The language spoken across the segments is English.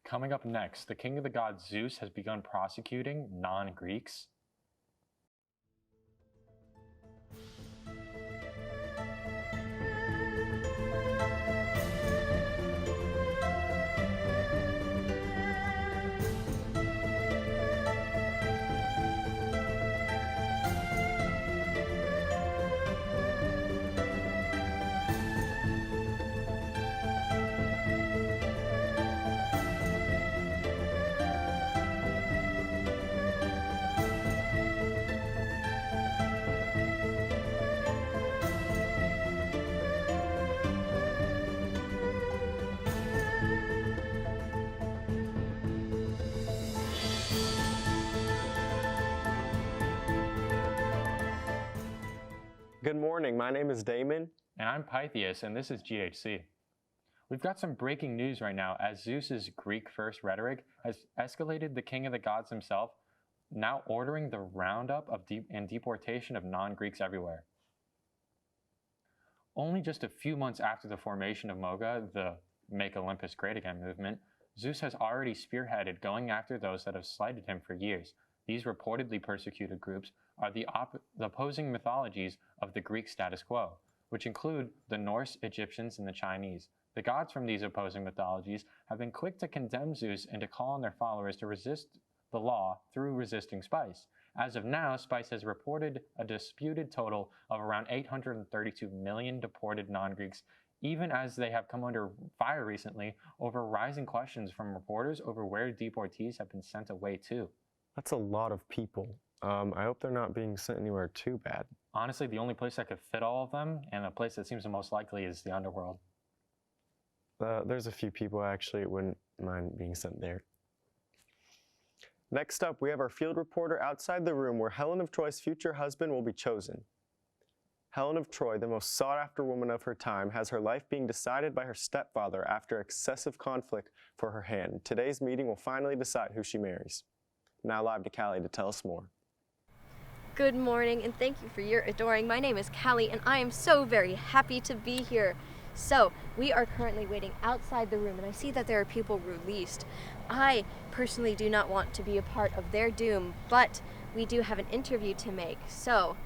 Coming up next, the king of the gods Zeus has begun prosecuting non-Greeks. Good morning, my name is Damon. And I'm Pythias, and this is GHC. We've got some breaking news right now as Zeus's Greek-first rhetoric has escalated the king of the gods himself, now ordering the roundup of and deportation of non-Greeks everywhere. Only just a few months after the formation of MOGA, the Make Olympus Great Again movement, Zeus has already spearheaded going after those that have slighted him for years. These reportedly persecuted groups are the opposing mythologies of the Greek status quo, which include the Norse, Egyptians, and the Chinese. The gods from these opposing mythologies have been quick to condemn Zeus and to call on their followers to resist the law through resisting Spice. As of now, Spice has reported a disputed total of around 832 million deported non-Greeks, even as they have come under fire recently over rising questions from reporters over where deportees have been sent away to. That's a lot of people. I hope they're not being sent anywhere too bad. Honestly, the only place that could fit all of them, and the place that seems the most likely, is the underworld. There's a few people I actually wouldn't mind being sent there. Next up, we have our field reporter outside the room where Helen of Troy's future husband will be chosen. Helen of Troy, the most sought-after woman of her time, has her life being decided by her stepfather after excessive conflict for her hand. Today's meeting will finally decide who she marries. Now live to Callie to tell us more. Good morning, and thank you for your adoring. My name is Callie, and I am so very happy to be here. So, we are currently waiting outside the room, and I see that there are people released. I personally do not want to be a part of their doom, but we do have an interview to make. So,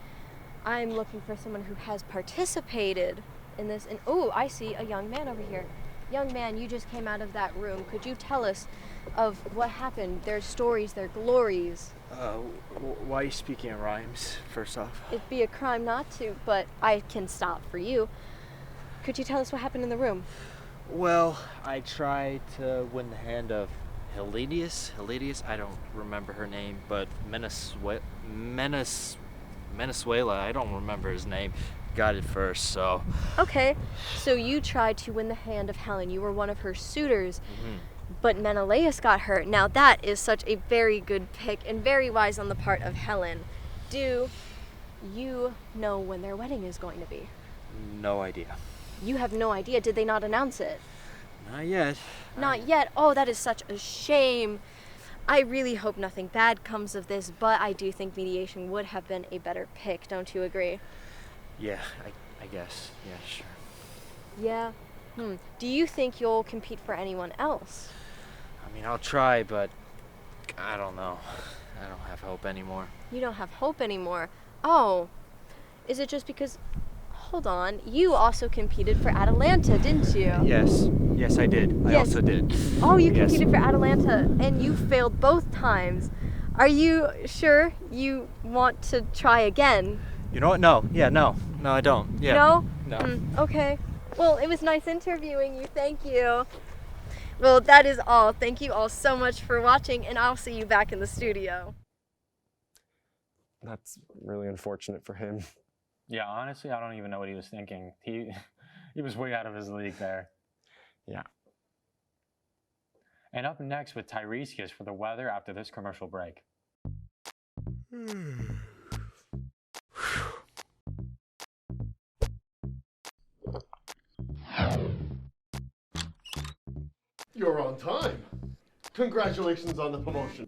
I'm looking for someone who has participated in this. And oh, I see a young man over here. Young man, you just came out of that room. Could you tell us of what happened, their stories, their glories? Why are you speaking in rhymes, first off? It'd be a crime not to, but I can stop for you. Could you tell us what happened in the room? Well, I tried to win the hand of Helidius, I don't remember her name, but Venezuela, I don't remember his name, got it first, so. Okay, so you tried to win the hand of Helen. You were one of her suitors. But Menelaus got hurt. Now that is such a very good pick and very wise on the part of Helen. Do you know when their wedding is going to be? No idea. You have no idea. Did they not announce it? Not yet. Not yet. Oh, that is such a shame. I really hope nothing bad comes of this, but I do think mediation would have been a better pick. Don't you agree? Yeah, I guess. Yeah, sure. Yeah. Do you think you'll compete for anyone else? I mean, I'll try, but I don't know. I don't have hope anymore. You don't have hope anymore. Oh, is it just because... Hold on, you also competed for Atalanta, didn't you? Yes, I did. I also did. Oh, you competed for Atalanta, and you failed both times. Are you sure you want to try again? You know what? No, I don't. Yeah. No? Okay. Well, it was nice interviewing you. Thank you. Well, that is all. Thank you all so much for watching, and I'll see you back in the studio. That's really unfortunate for him. Yeah, honestly, I don't even know what he was thinking. He was way out of his league there. Yeah. And up next with Tiresias for the weather after this commercial break. You're on time. Congratulations on the promotion.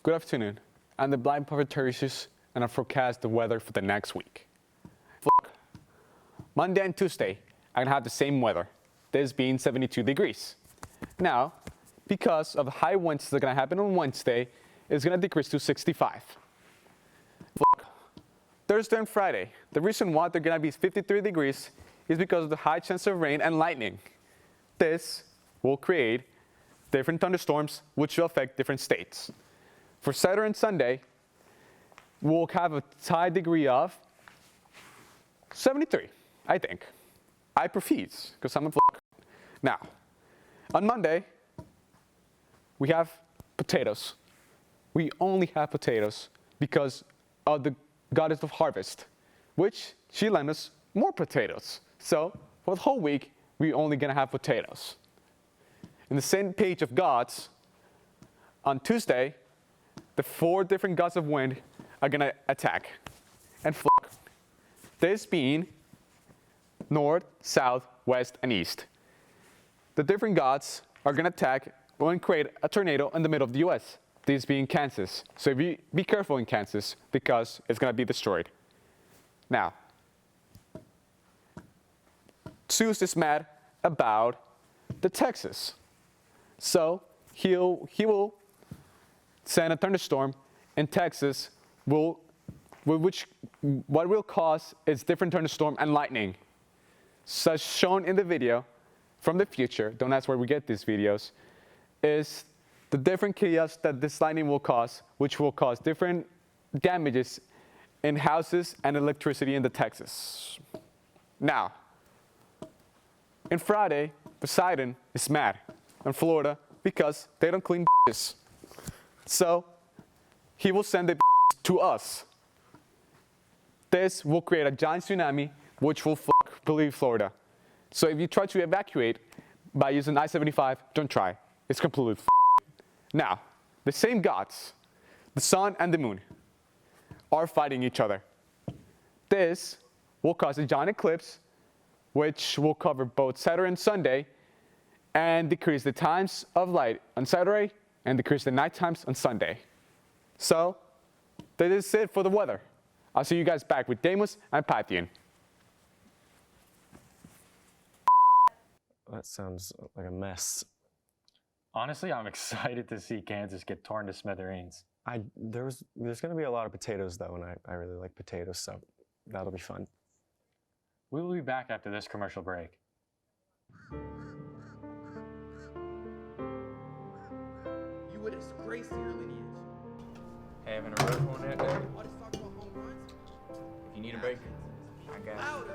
Good afternoon. I'm the Blind Prophet Teresius, and I forecast the weather for the next week. Monday and Tuesday, I'm gonna have the same weather, this being 72 degrees. Now, because of the high winds that are gonna happen on Wednesday, it's gonna decrease to 65. Thursday and Friday, the reason why they're gonna be 53 degrees is because of the high chance of rain and lightning. This will create different thunderstorms, which will affect different states. For Saturday and Sunday, we'll have a high degree of 73, I think. I profess, because I'm a Now, on Monday, we have potatoes. We only have potatoes because of the goddess of harvest, which she lent us more potatoes. So, for the whole week, we're only gonna have potatoes. In the same page of gods, on Tuesday, the 4 different gods of wind are gonna attack and this being north, south, west, and east. The different gods are gonna attack and create a tornado in the middle of the US, this being Kansas. So be careful in Kansas because it's gonna be destroyed. Now, Zeus is mad about the Texas. So he will send a thunderstorm in Texas, what will cause is different thunderstorm and lightning. So as shown in the video from the future, don't ask where we get these videos, is the different chaos that this lightning will cause, which will cause different damages in houses and electricity in the Texas. Now, in Friday, Poseidon is mad in Florida because they don't clean bitches. So he will send it to us. This will create a giant tsunami, which will believe Florida. So if you try to evacuate by using I-75, don't try. It's completely Now, the same gods, the sun and the moon, are fighting each other. This will cause a giant eclipse, which will cover both Saturday and Sunday, and decrease the times of light on Saturday and decrease the night times on Sunday. So, that is it for the weather. I'll see you guys back with Deimos and Pantheon. That sounds like a mess. Honestly, I'm excited to see Kansas get torn to smithereens. There's going to be a lot of potatoes, though, and I really like potatoes, so that'll be fun. We will be back after this commercial break. You would disgrace your lineage. Having a rough one out there? All this talk about home runs? If you need a break, I got it. Louder.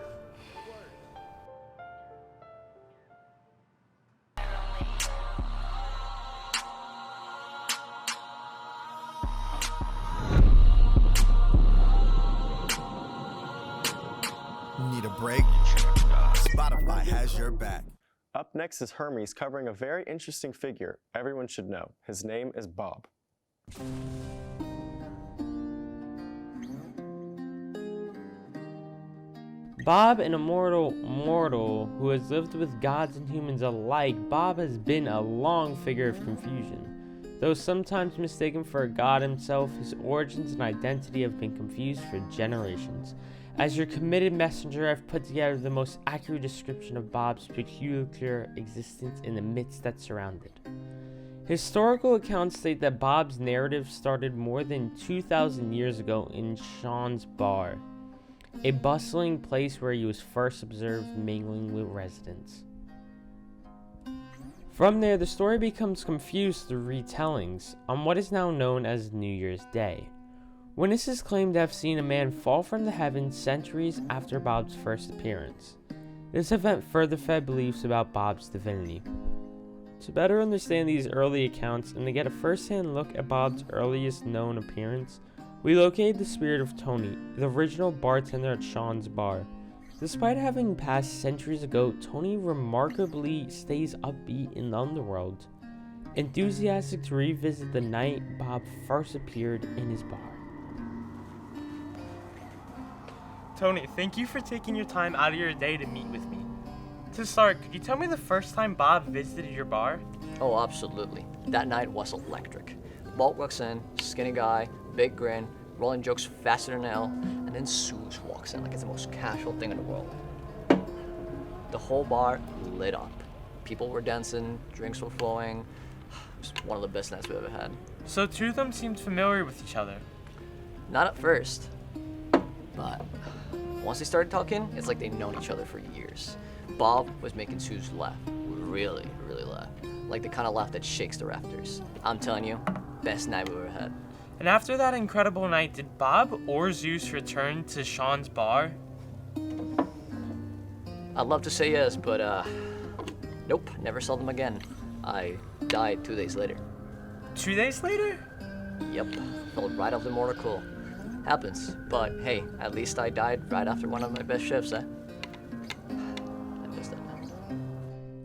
Need a break? Spotify has your back. Up next is Hermes covering a very interesting figure everyone should know. His name is Bob. Bob, an immortal mortal who has lived with gods and humans alike, Bob has been a long figure of confusion. Though sometimes mistaken for a god himself, his origins and identity have been confused for generations. As your committed messenger, I've put together the most accurate description of Bob's peculiar existence in the myths that surround it. Historical accounts state that Bob's narrative started more than 2,000 years ago in Sean's Bar, a bustling place where he was first observed mingling with residents. From there, the story becomes confused through retellings on what is now known as New Year's Day. Witnesses claim to have seen a man fall from the heavens centuries after Bob's first appearance. This event further fed beliefs about Bob's divinity. To better understand these early accounts and to get a first-hand look at Bob's earliest known appearance, we located the spirit of Tony, the original bartender at Sean's Bar. Despite having passed centuries ago, Tony remarkably stays upbeat in the underworld, enthusiastic to revisit the night Bob first appeared in his bar. Tony, thank you for taking your time out of your day to meet with me. To start, could you tell me the first time Bob visited your bar? Oh, absolutely. That night was electric. Walt walks in, skinny guy, big grin, rolling jokes faster than hell, and then Zeus walks in like it's the most casual thing in the world. The whole bar lit up. People were dancing, drinks were flowing. It was one of the best nights we've ever had. So two of them seemed familiar with each other. Not at first, but once they started talking, it's like they've known each other for years. Bob was making Zeus laugh, really, really laugh. Like the kind of laugh that shakes the rafters. I'm telling you, best night we've ever had. And after that incredible night, did Bob or Zeus return to Sean's bar? I'd love to say yes, but nope, never saw them again. I died 2 days later. 2 days later? Yep, fell right off the mortar cool. Happens, but hey, at least I died right after one of my best shifts, eh? I missed that night.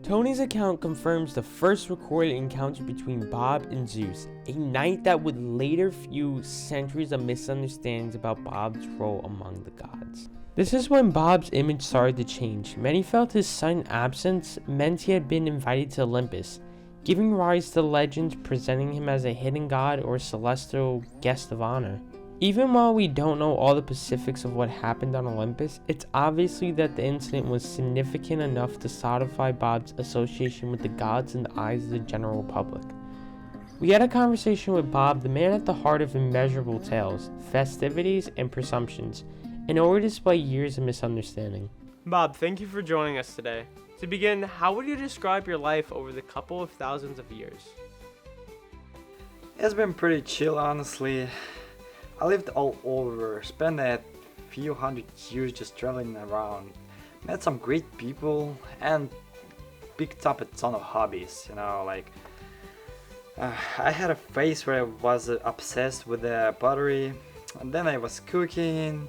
Tony's account confirms the first recorded encounter between Bob and Zeus, a night that would later fuel centuries of misunderstandings about Bob's role among the gods. This is when Bob's image started to change. Many felt his sudden absence meant he had been invited to Olympus, giving rise to legends presenting him as a hidden god or celestial guest of honor. Even while we don't know all the specifics of what happened on Olympus, it's obviously that the incident was significant enough to solidify Bob's association with the gods in the eyes of the general public. We had a conversation with Bob, the man at the heart of immeasurable tales, festivities, and presumptions, in order to display years of misunderstanding. Bob, thank you for joining us today. To begin, how would you describe your life over the couple of thousands of years? It's been pretty chill, honestly. I lived all over, spent a few hundred years just traveling around, met some great people, and picked up a ton of hobbies, you know, like I had a phase where I was obsessed with pottery, and then I was cooking.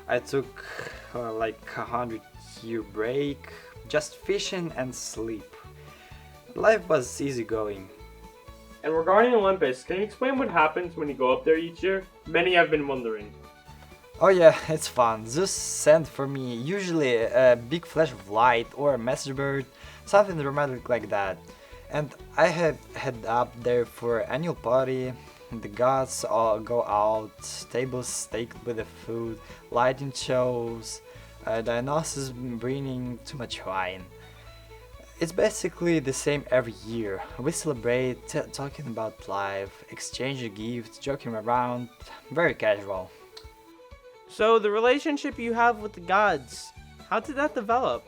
I took like 100-year break, just fishing and sleep. Life was easygoing. And regarding Olympus, can you explain what happens when you go up there each year? Many have been wondering. Oh yeah, it's fun. Zeus sent for me usually a big flash of light or a message bird, something dramatic like that. And I had head up there for annual party. The gods all go out, tables staked with the food, lighting shows, Dionysus bringing too much wine. It's basically the same every year. We celebrate, talking about life, exchanging gifts, joking around, very casual. So the relationship you have with the gods, how did that develop?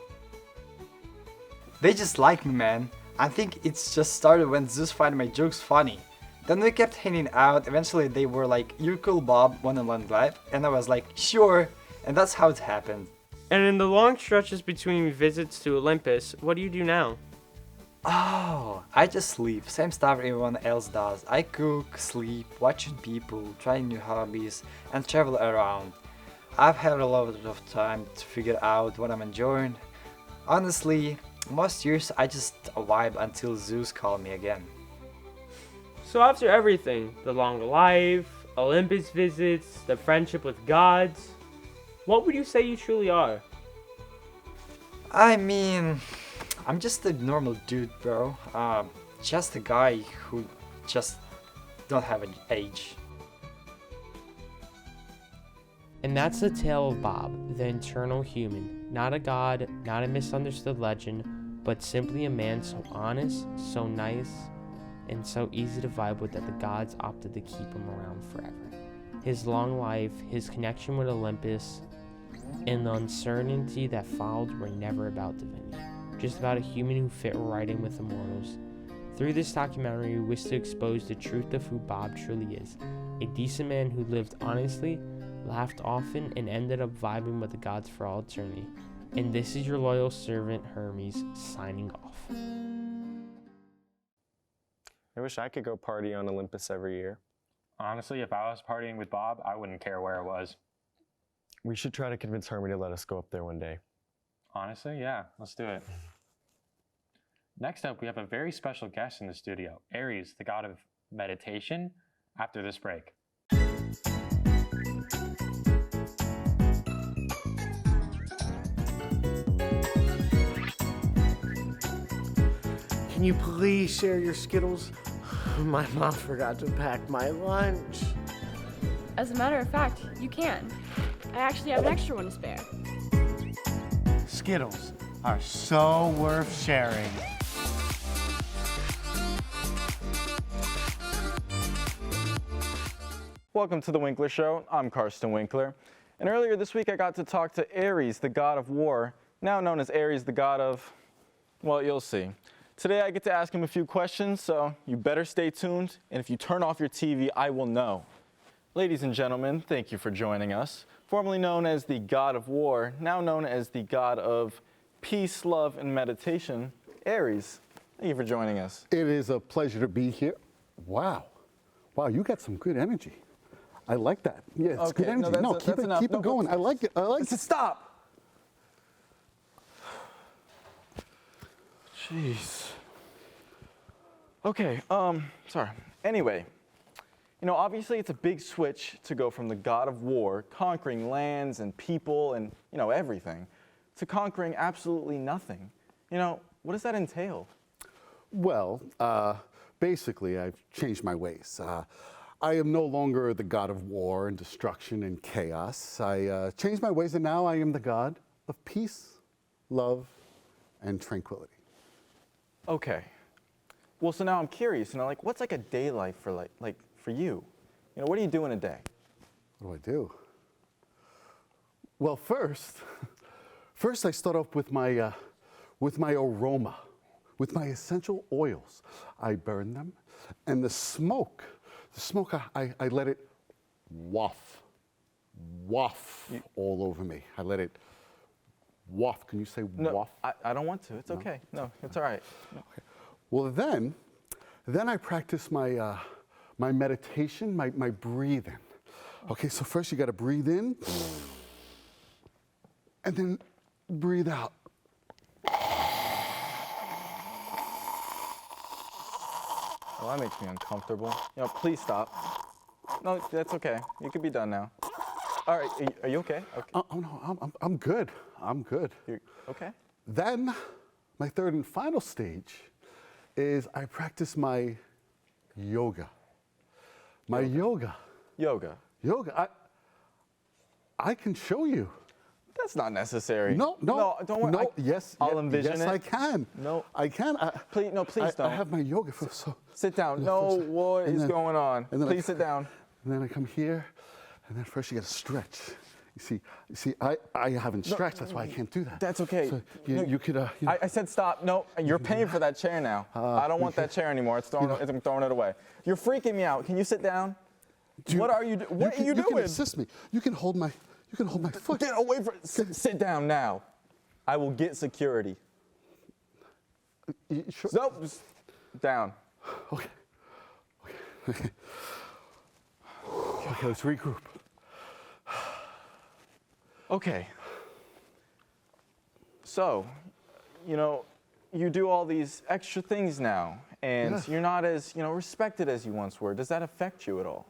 They just like me, man. I think it's just started when Zeus found my jokes funny. Then we kept hanging out. Eventually they were like, "You're cool, Bob, wanna learn life?" And I was like, "Sure." And that's how it happened. And in the long stretches between visits to Olympus, what do you do now? Oh, I just sleep. Same stuff everyone else does. I cook, sleep, watching people, trying new hobbies, and travel around. I've had a lot of time to figure out what I'm enjoying. Honestly, most years I just vibe until Zeus called me again. So after everything, the long life, Olympus visits, the friendship with gods, what would you say you truly are? I mean, I'm just a normal dude, bro. Just a guy who just don't have an age. And that's the tale of Bob, the eternal human. Not a god, not a misunderstood legend, but simply a man so honest, so nice, and so easy to vibe with that the gods opted to keep him around forever. His long life, his connection with Olympus, and the uncertainty that followed were never about divinity, just about a human who fit right in with the mortals. Through this documentary, we wish to expose the truth of who Bob truly is, a decent man who lived honestly, laughed often, and ended up vibing with the gods for all eternity. And this is your loyal servant, Hermes, signing off. I wish I could go party on Olympus every year. Honestly, if I was partying with Bob, I wouldn't care where it was. We should try to convince Hermie to let us go up there one day. Honestly, yeah, let's do it. Next up, we have a very special guest in the studio, Ares, the god of meditation, after this break. Can you please share your Skittles? My mom forgot to pack my lunch. As a matter of fact, you can. I actually have an extra one to spare. Skittles are so worth sharing. Welcome to the Winkler Show. I'm Karsten Winkler. And earlier this week I got to talk to Ares, the god of war, now known as Ares, the god of, well, you'll see. Today I get to ask him a few questions, so you better stay tuned, and if you turn off your TV, I will know. Ladies and gentlemen, thank you for joining us. Formerly known as the god of war, now known as the god of peace, love, and meditation, Ares. Thank you for joining us. It is a pleasure to be here. Wow. Wow, you got some good energy. I like that. Yeah, it's good energy. No, keep it going. I like it. I like it. Stop. Jeez. Okay, sorry. Anyway, obviously it's a big switch to go from the god of war, conquering lands and people and, everything, to conquering absolutely nothing. What does that entail? Well, basically I've changed my ways. I am no longer the god of war and destruction and chaos. I changed my ways and now I am the god of peace, love, and tranquility. Okay. Well, so now I'm curious, what's like a day life for for you? What do you do in a day? What do I do? Well, first I start off with my aroma, with my essential oils. I burn them, and the smoke, I let it waft all over me. I let it waft. Can you say waft? I don't want to. It's okay. No, it's all right. No. Okay. Well, then I practice my my meditation, my breathing. Okay, so first you got to breathe in, and then breathe out. Well, that makes me uncomfortable. Please stop. No, that's okay. You can be done now. All right, are you okay? Oh no, I'm good. I'm good. You're okay? Then, my third and final stage is I practice my yoga. My yoga. Yoga. I can show you. That's not necessary. No, don't worry. Yes, I'll envision it. Yes, I can. No, I can. Please don't. I have my yoga for so. Sit down. No, what is going on? Please sit down. And then I come here, and then first you got to stretch. You see, I haven't stretched. That's why I can't do that. That's okay. So you could. I said stop. No, you're paying for that chair now. I don't want that chair anymore. I'm throwing it away. You're freaking me out. Can you sit down? What are you doing? You can assist me. You can hold my foot. Get away from. Sit down now. I will get security. Sure. Nope. Just down. Okay. Okay, let's regroup. Okay. So, you do all these extra things now, and you're not as, respected as you once were. Does that affect you at all?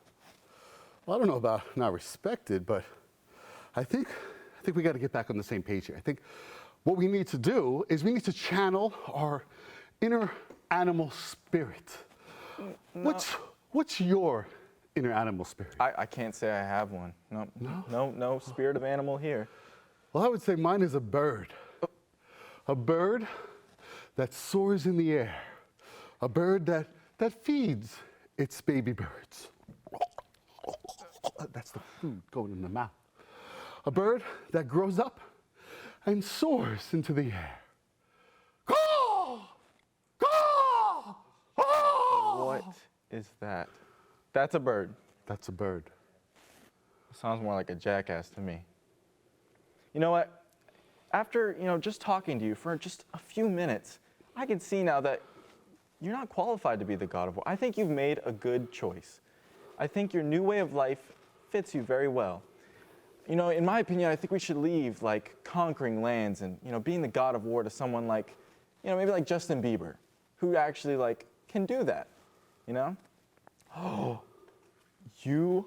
Well, I don't know about not respected, but I think we got to get back on the same page here. I think what we need to do is we need to channel our inner animal spirit. No. What's your inner animal spirit? I can't say I have one. No spirit of animal here. Well, I would say mine is a bird. A bird that soars in the air. A bird that feeds its baby birds. That's the food going in the mouth. A bird that grows up and soars into the air. Caw! Caw! Oh! What is that? That's a bird. That's a bird. Sounds more like a jackass to me. You know what? After, just talking to you for just a few minutes, I can see now that you're not qualified to be the god of war. I think you've made a good choice. I think your new way of life fits you very well. In my opinion, I think we should leave conquering lands and, being the god of war to someone like, maybe like Justin Bieber, who actually can do that, Oh, you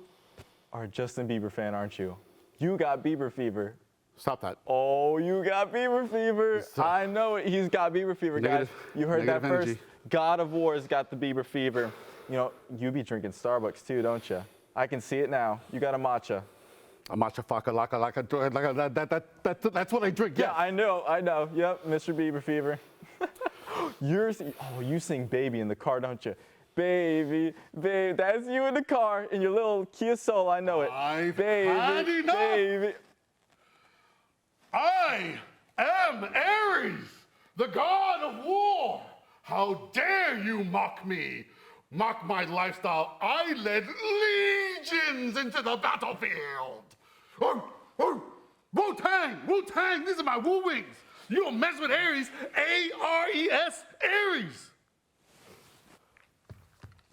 are a Justin Bieber fan, aren't you? You got Bieber fever. Stop that. Oh, you got Bieber fever. I know it. He's got Bieber fever, guys. You heard that first. God of War has got the Bieber fever. You know, you be drinking Starbucks too, don't you? I can see it now. You got a matcha. A matcha faka laka that's what I drink. Yeah, I know. Yep, Mr. Bieber fever. You sing Baby in the car, don't you? Baby, babe, that's you in the car in your little Kia Soul, I know it. I've baby, had enough. baby. I am Ares, the god of war. How dare you mock me? Mock my lifestyle. I led legions into the battlefield. Wu-Tang, Wu-Tang, these are my Wu wings. You don't mess with Ares, A-R-E-S, Ares.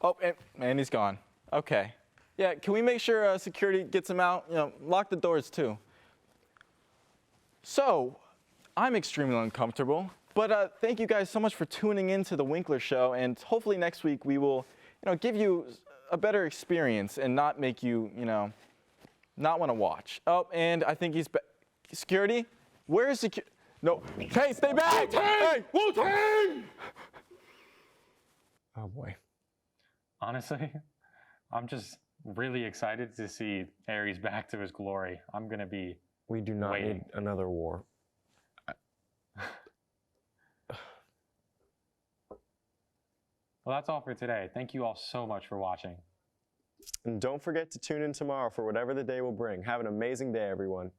Oh, and he's gone. Okay. Yeah, can we make sure security gets him out? You know, lock the doors too. So, I'm extremely uncomfortable, but thank you guys so much for tuning in to the Winkler Show, and hopefully next week we will, give you a better experience and not make you, not want to watch. Oh, and I think he's back. Security? Where is security? No. Hey, stay back! Hey! Wu-Tang! Oh boy. Honestly, I'm just really excited to see Ares back to his glory. I'm going to be We do not waiting. need another war. Well, that's all for today. Thank you all so much for watching. And don't forget to tune in tomorrow for whatever the day will bring. Have an amazing day, everyone.